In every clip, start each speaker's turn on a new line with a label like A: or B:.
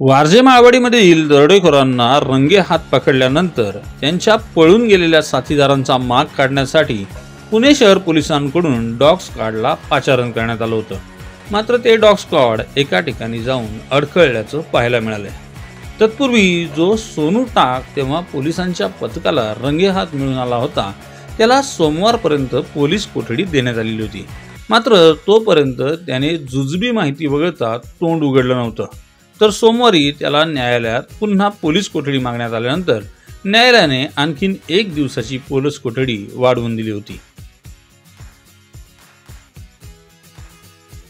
A: वारजे माळवाडीमधील दरोडेखोरांना रंगेहात पकडल्यानंतर त्यांच्या पळून गेलेल्या साथीदारांचा माग काढण्यासाठी पुणे शहर पोलिसांकडून डॉग स्क्वॉडला पाचारण करण्यात आलं होतं। मात्र ते डॉग स्क्वॉड एका ठिकाणी जाऊन अडखळल्याचं पाहायला मिळालं। तत्पूर्वी जो सोनू टाक तेव्हा पोलिसांच्या पथकाला रंगेहात मिळून आला होता, त्याला सोमवारपर्यंत पोलीस कोठडी देण्यात आलेली होती। मात्र तोपर्यंत त्याने जुजबी माहिती वगळता तोंड उघडलं नव्हतं। तर सोमवारी त्याला न्यायालयात पुन्हा पोलीस कोठडी मागण्यात आल्यानंतर न्यायालयाने आणखीन 1 दिवसाची पोलीस कोठडी वाढवून दिली होती।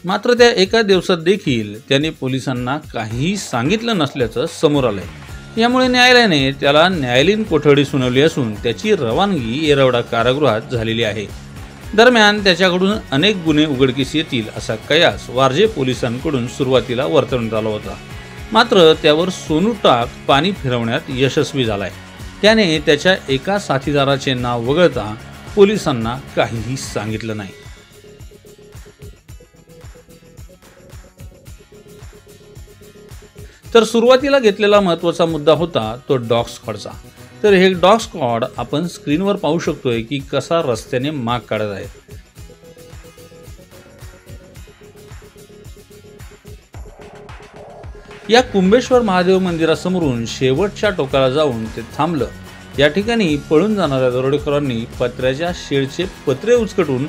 A: मात्र त्या एका दिवसात देखील त्याने पोलिसांना काहीही सांगितलं नसल्याचं समोर आलंय। यामुळे न्यायालयाने त्याला न्यायालयीन कोठडी सुनावली असून त्याची रवानगी येरवडा कारागृहात झालेली आहे। दरम्यान त्याच्याकडून अनेक गुन्हे उघडकीस येतील असा कयास वारजे पोलिसांकडून सुरुवातीला वर्तवण्यात आला होता। मात्र त्यावर सोनू टाक पाणी फिरवण्यात यशस्वी झालाय। त्याने त्याच्या एका साथीदाराचे नाव वगळता पोलिसांना काहीही सांगितलं नाही। तर सुरुवातीला घेतलेला महत्त्वाचा मुद्दा होता तो डॉग स्क्वॉडचा। तर हे डॉग स्क्वॉड आपण स्क्रीनवर पाहू शकतोय की कसा रस्त्याने माग काढत आहे। या कुंभेश्वर महादेव मंदिरासमोरून शेवटच्या टोकाला जाऊन ते थांबलं। या ठिकाणी पळून जाणाऱ्या दरोडेखोरांनी पत्र्याच्या शेडचे पत्रे उचकटून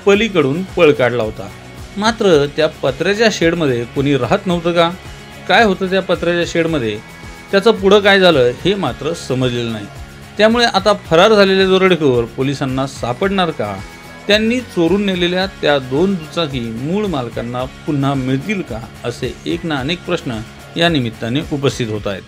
A: पलीकडून पळ काढला होता। मात्र त्या पत्र्याच्या शेडमध्ये कोणी राहत नव्हतं का? काय होतं त्या पत्र्याच्या शेडमध्ये? त्याचं पुढं काय झालं हे मात्र समजलेलं नाही। त्यामुळे आता फरार झालेले दरोडेखोर पोलिसांना सापडणार का? त्यांनी चोरून नेलेल्या त्या 2 दुचाकी मूळ मालकांना पुन्हा मिळतील का? असे एक ना अनेक प्रश्न या निमित्ताने उपस्थित होत आहेत।